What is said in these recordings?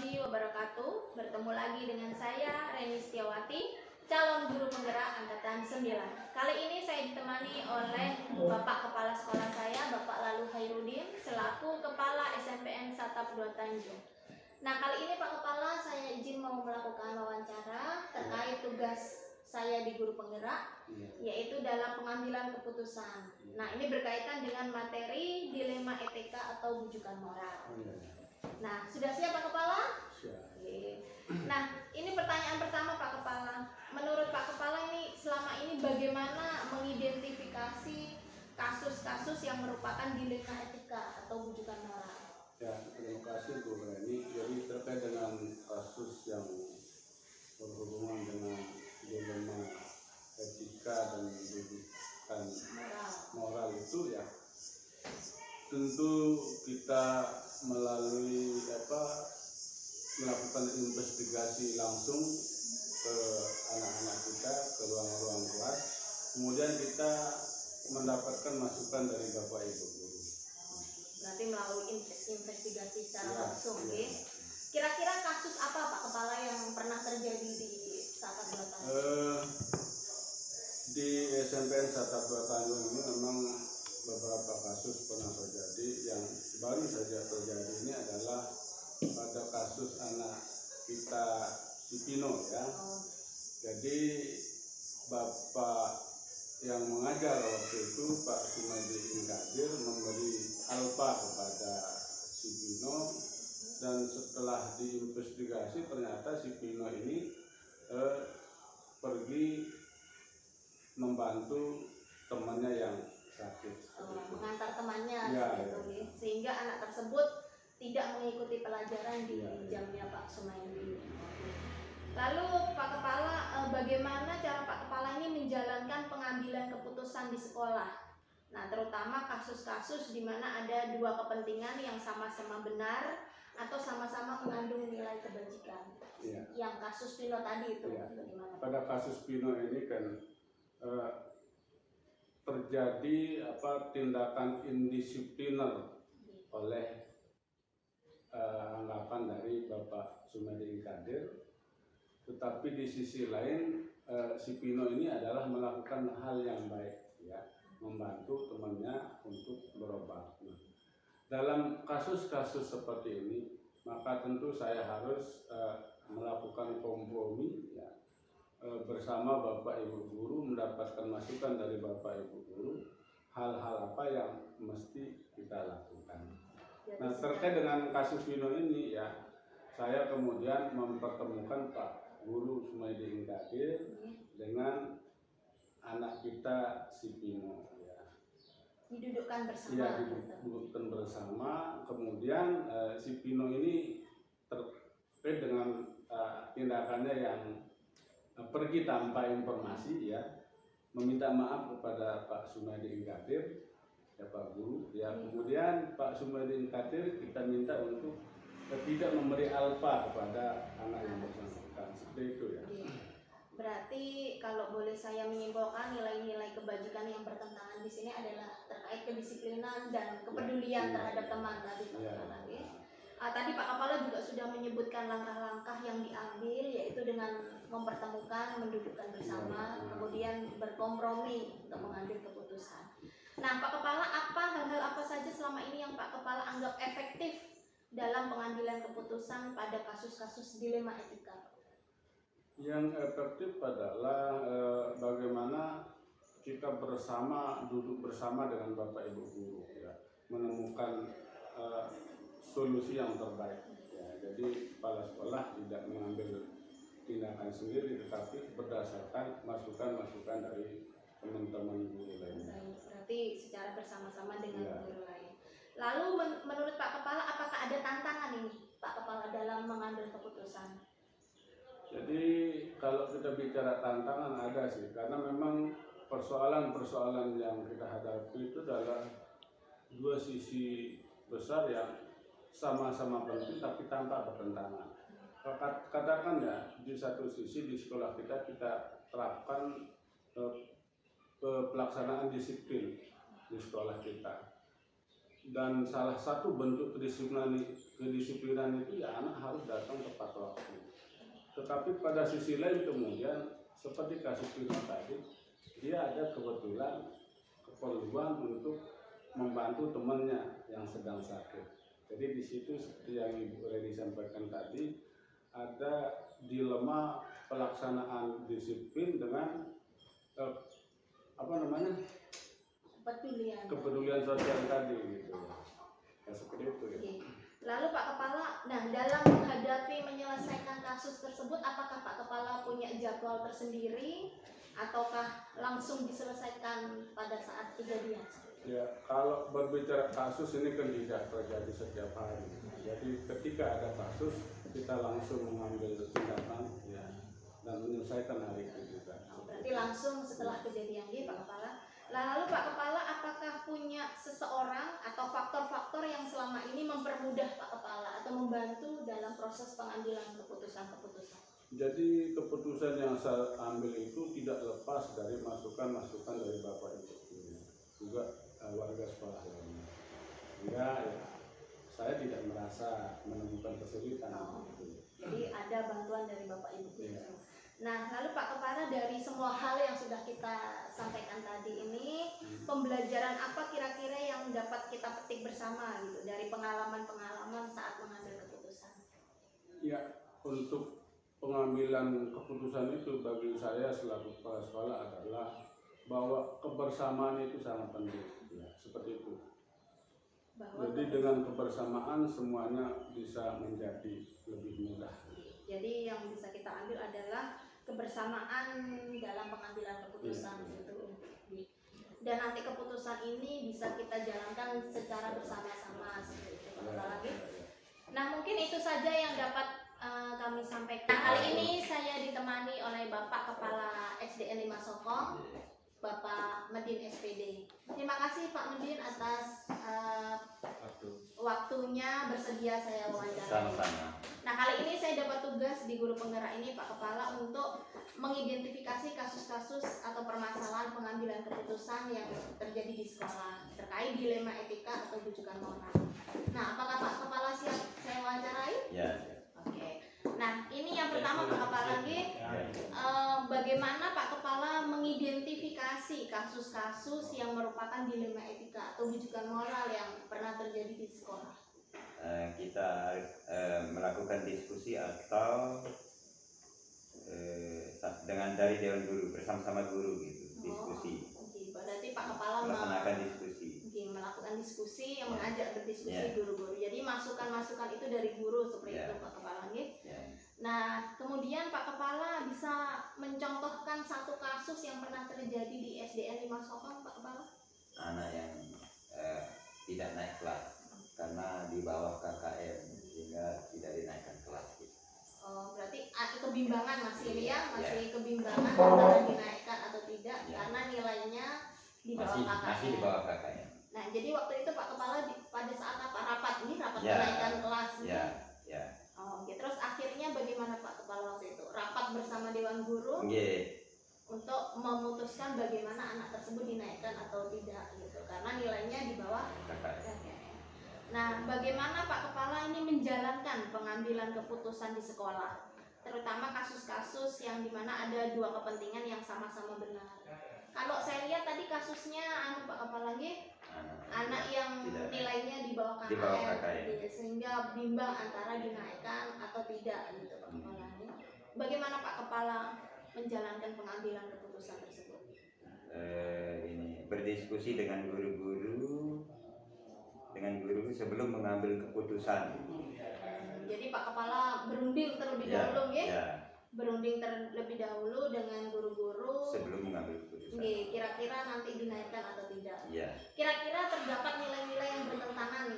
warahmatullahi wabarakatuh. Bertemu lagi dengan saya Reni Setiawati, calon guru penggerak angkatan 9. Kali ini saya ditemani oleh Bapak Kepala Sekolah saya, Bapak Lalu Hairudin, selaku Kepala SMPN Satap 2 Tanjung. Nah, kali ini Pak Kepala, saya izin mau melakukan wawancara terkait tugas saya di guru penggerak, yaitu dalam pengambilan keputusan. Nah, ini berkaitan dengan materi dilema etika atau bujukan moral. Nah, sudah siap Pak Kepala? Siap. Nah, ini pertanyaan pertama Pak Kepala. Menurut Pak Kepala ini selama ini bagaimana mengidentifikasi kasus-kasus yang merupakan dilema etika atau bujukan moral? Ya, terima kasih Bu Reni. Jadi terkait dengan kasus yang berhubungan dengan dilema etika dan bujukan moral itu ya, tentu kita melalui melakukan investigasi langsung ke anak-anak kita, ke ruang-ruang kelas, kemudian kita mendapatkan masukan dari Bapak Ibu guru. Berarti melalui investigasi secara Ya, langsung, ya. ya. Kira-kira kasus apa Pak Kepala yang pernah terjadi di Satap 2 Tanjung? Di SMPN Satap 2 Tanjung ini memang beberapa kasus pernah terjadi. Yang baru saja terjadi ini adalah pada kasus anak kita si Pino ya. Jadi Bapak yang mengajar waktu itu Pak Sumadi Inkadir memberi alfa kepada si Pino, dan setelah diinvestigasi ternyata si Pino ini pergi membantu temannya yang sakit. Mengantar temannya Ya, seperti ya. Sehingga anak tersebut tidak mengikuti pelajaran di Ya. jamnya Pak Sumaidi. Lalu Pak Kepala, bagaimana cara Pak Kepala ini menjalankan pengambilan keputusan di sekolah? Nah, terutama kasus-kasus di mana ada dua kepentingan yang sama-sama benar atau sama-sama mengandung nilai kebajikan. Ya. Yang kasus Pino tadi itu Ya. bagaimana? Pada kasus Pino ini kan terjadi tindakan indisipliner oleh anggapan dari Bapak Sumadi Inkadir. Tetapi di sisi lain si Pino ini adalah melakukan hal yang baik ya, membantu temannya untuk berobat. Nah, dalam kasus-kasus seperti ini maka tentu saya harus melakukan kompromi ya, bersama Bapak Ibu guru, mendapatkan masukan dari Bapak Ibu guru hal-hal apa yang mesti kita lakukan. Nah, terkait dengan kasus Pino ini ya, saya kemudian mempertemukan Pak Guru Sumadi Inkadir dengan anak kita si Pino ya. Didudukkan bersama. Ya, didudukkan bersama. Kemudian si Pino ini terkait dengan tindakannya yang pergi tanpa informasi ya, meminta maaf kepada Pak Sumadi Inkadir ya Pak Guru ya. Kemudian Pak Sumadi Inkadir kita minta untuk tidak memberi alfa kepada anak yang bersangkutan, seperti itu ya. Berarti kalau boleh saya menyimpulkan, nilai-nilai kebajikan yang bertentangan di sini adalah terkait kedisiplinan dan kepedulian terhadap teman tadi Pak Kepala. Tadi Pak Kepala juga sudah menyebutkan langkah-langkah yang diambil, yaitu dengan mempertemukan, mendudukkan bersama, kemudian berkompromi untuk mengambil keputusan. Nah, Pak Kepala, hal-hal apa saja selama ini yang Pak Kepala anggap efektif dalam pengambilan keputusan pada kasus-kasus dilema etika? Yang efektif adalah bagaimana kita duduk bersama dengan Bapak Ibu guru ya, menemukan solusi yang terbaik ya. Jadi kepala sekolah tidak mengambil tindakan sendiri, tetapi berdasarkan masukan-masukan dari teman-teman guru lainnya. Berarti secara bersama-sama dengan guru lain. Lalu menurut Pak Kepala, apakah ada tantangan ini Pak Kepala dalam mengambil keputusan? Jadi kalau kita bicara tantangan ada sih, karena memang persoalan-persoalan yang kita hadapi itu adalah dua sisi besar yang sama-sama penting tapi tanpa bertentangan. Katakan ya, di satu sisi di sekolah kita terapkan pelaksanaan disiplin di sekolah kita. dan salah satu bentuk kedisiplinan itu ya anak harus datang tepat waktu. Tetapi pada sisi lain kemudian seperti kasus Pino tadi, dia ada kebetulan keperluan untuk membantu temannya yang sedang sakit. Jadi di situ seperti yang Ibu Reni sampaikan tadi, ada dilema pelaksanaan disiplin dengan kepedulian sosial tadi gitu. Ya, seperti itu ya. Oke. Lalu Pak Kepala, nah dalam menghadapi menyelesaikan kasus tersebut, apakah Pak Kepala punya jadwal tersendiri ataukah langsung diselesaikan pada saat kejadian? Ya, kalau berbicara kasus ini kan tidak terjadi setiap hari. Jadi ketika ada kasus kita langsung mengambil tindakan ya dan menyelesaikan hari itu juga. Berarti langsung setelah kejadian ini Pak Kepala. Lalu Pak Kepala, apakah punya seseorang atau faktor-faktor yang selama ini mempermudah Pak Kepala atau membantu dalam proses pengambilan keputusan-keputusan? Jadi keputusan yang saya ambil itu tidak lepas dari masukan-masukan dari Bapak Ibu juga warga sekolah lainnya. Sehingga ya, saya tidak merasa menemukan kesulitan. Jadi ada bantuan dari Bapak Ibu. Ya. Nah, lalu Pak Kepala, dari semua hal yang sudah kita sampaikan tadi ini, pembelajaran apa kira-kira yang dapat kita petik bersama gitu dari pengalaman-pengalaman saat mengambil keputusan? Ya, untuk pengambilan keputusan itu bagi saya selaku kepala sekolah adalah bahwa kebersamaan itu sangat penting. Ya, seperti itu. Jadi dengan kebersamaan semuanya bisa menjadi lebih mudah. Jadi yang bisa kita ambil adalah kebersamaan dalam pengambilan keputusan itu. Dan nanti keputusan ini bisa kita jalankan secara bersama-sama seperti itu. Apalagi. Nah, mungkin itu saja yang dapat kami sampaikan. Kali ini saya ditemani oleh Bapak Kepala SDN 5 Sokong, Bapak Medin SPD. Terima kasih Pak Medin atas waktunya bersedia saya wawancara. Sama-sama. Nah, kali ini saya dapat tugas di Guru Penggerak ini Pak Kepala untuk mengidentifikasi kasus-kasus atau permasalahan pengambilan keputusan yang terjadi di sekolah terkait dilema etika atau rujukan moral. Nah, apakah Pak Kepala siap saya wawancarai? Ya. Oke. Nah, ini yang pertama Pak Kepala lagi, bagaimana Pak Kepala mengidentifikasi kasus-kasus yang merupakan dilema etika atau rujukan moral yang pernah terjadi di sekolah? Kita melakukan diskusi atau dengan dari Dewan Guru bersama-sama guru gitu, diskusi. Oke, berarti Pak Kepala melakukan diskusi. Melakukan diskusi yang mengajak berdiskusi guru-guru. Jadi masukan-masukan itu dari guru seperti itu Pak Kepala. Nah, kemudian Pak Kepala bisa mencontohkan satu kasus yang pernah terjadi di SDN 5 Sokong, Pak Kepala? Anak yang tidak naik kelas karena di bawah KKM sehingga tidak dinaikkan kelas. Oh, berarti kebimbangan masih kebimbangan antara dinaikkan atau tidak karena nilainya di bawah KKM. Masih di bawah KKM. Nah, jadi waktu itu Pak Kepala pada saat apa rapat kenaikan kelas? Ya. Oh, oke. Terus akhirnya bagaimana Pak Kepala waktu itu? Rapat bersama Dewan Guru untuk memutuskan bagaimana anak tersebut dinaikkan atau tidak gitu karena nilainya di bawah KKM. Nah, bagaimana Pak Kepala ini menjalankan pengambilan keputusan di sekolah, terutama kasus-kasus yang dimana ada dua kepentingan yang sama-sama benar. Kalau saya lihat tadi kasusnya Pak Kepala lagi, anak yang nilainya di bawah KKM, sehingga bimbang antara dinaikkan atau tidak gitu Pak Kepala. Bagaimana Pak Kepala menjalankan pengambilan keputusan tersebut? Ini berdiskusi dengan guru-guru sebelum mengambil keputusan. Jadi Pak Kepala berunding terlebih dahulu berunding terlebih dahulu dengan guru-guru sebelum mengambil keputusan. Kira-kira nanti dinaikkan atau tidak. Kira-kira terdapat nilai-nilai yang bertentangan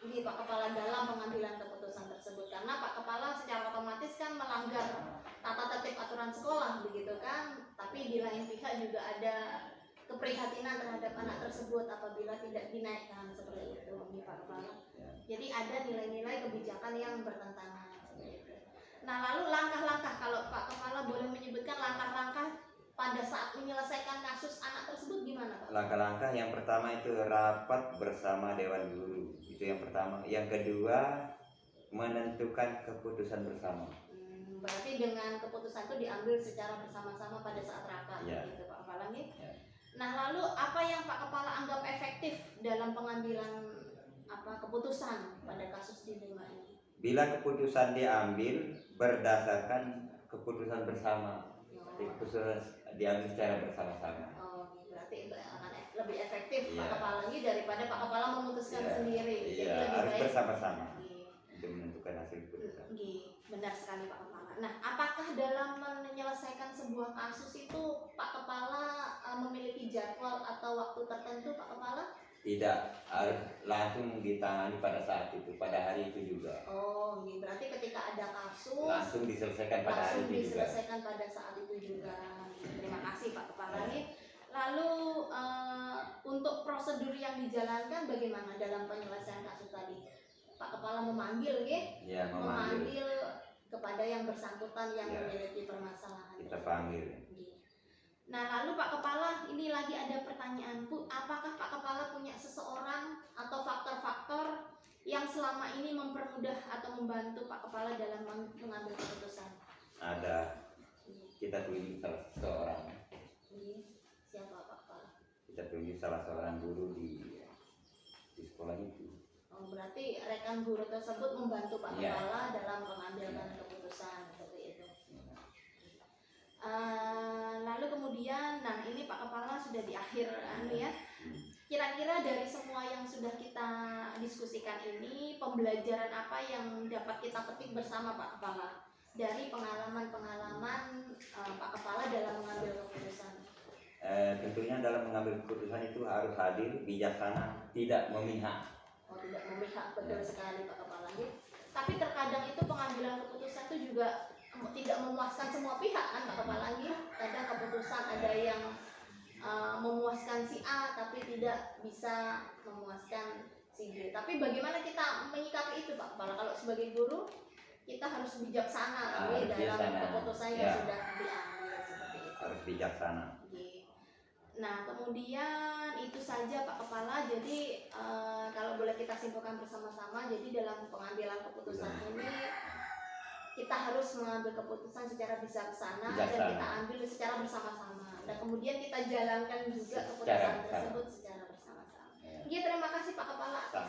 di Pak Kepala dalam pengambilan keputusan tersebut karena Pak Kepala secara otomatis kan melanggar tata tertib aturan sekolah begitu kan, tapi di lain pihak juga ada keprihatinan terhadap anak tersebut apabila tidak dinaikkan seperti itu Pak Kepala. Jadi ada nilai-nilai kebijakan yang bertentangan seperti itu. Nah, lalu langkah-langkah, kalau Pak Kepala boleh menyebutkan langkah-langkah pada saat menyelesaikan kasus anak tersebut gimana Pak? Langkah-langkah yang pertama itu rapat bersama Dewan Guru, itu yang pertama. Yang kedua, menentukan keputusan bersama. Berarti dengan keputusan itu diambil secara bersama-sama pada saat rapat, Ya. gitu Pak Kepala nih. Ya. Nah, lalu apa yang Pak Kepala anggap efektif dalam pengambilan keputusan pada kasus dilema ini? Bila keputusan diambil berdasarkan keputusan bersama, keputusan diambil secara bersama-sama. Berarti itu akan lebih efektif Iya. Pak Kepala ini daripada Pak Kepala memutuskan Iya. sendiri. Jadi Iya, lebih harus baik bersama-sama Iya. untuk menentukan hasil keputusan. Benar sekali Pak Kepala. Nah, apakah dalam menyelesaikan sebuah kasus itu Pak Kepala memiliki jadwal atau waktu tertentu Pak Kepala? Tidak, harus langsung ditangani pada saat itu, pada hari itu juga. Berarti ketika ada kasus Langsung diselesaikan pada hari langsung itu juga. diselesaikan pada saat itu juga. Terima kasih Pak Kepala nih. Lalu untuk prosedur yang dijalankan bagaimana dalam penyelesaian kasus tadi? Pak Kepala memanggil Ya, memanggil. kepada yang bersangkutan yang Ya. memiliki permasalahan. Kita panggil. Nah, lalu Pak Kepala, ini lagi ada pertanyaan Bu, apakah Pak Kepala punya seseorang atau faktor-faktor yang selama ini mempermudah atau membantu Pak Kepala dalam mengambil keputusan? Ada, kita tunjuk salah seorang. Siapa Pak Kepala? Kita tunjuk salah seorang guru di sekolah itu. Berarti rekan guru tersebut membantu Pak Ya. Kepala dalam mengambil keputusan seperti itu. Lalu kemudian, nah ini Pak Kepala sudah di akhir ya. Kira-kira dari semua yang sudah kita diskusikan ini, pembelajaran apa yang dapat kita petik bersama Pak Kepala dari pengalaman-pengalaman Pak Kepala dalam mengambil keputusan? Tentunya dalam mengambil keputusan itu harus hadir, bijaksana, tidak memihak. Tidak memihak, betul sekali Pak Kepala. Tapi terkadang itu pengambilan keputusan itu juga tidak memuaskan semua pihak kan Pak Kepala. Kadang keputusan ada yang memuaskan si A tapi tidak bisa memuaskan si B. Tapi bagaimana kita menyikapi itu Pak Kepala? Kalau sebagai guru kita harus bijaksana dalam bijaksana. keputusan yang sudah diambil seperti itu. Harus bijaksana. Nah, kemudian itu saja Pak Kepala. Jadi kalau boleh kita simpulkan bersama-sama, jadi dalam pengambilan keputusan ini kita harus mengambil keputusan secara bijaksana dan kita ambil secara bersama-sama. Dan kemudian kita jalankan juga keputusan tersebut secara bersama-sama. Terima kasih Pak Kepala atas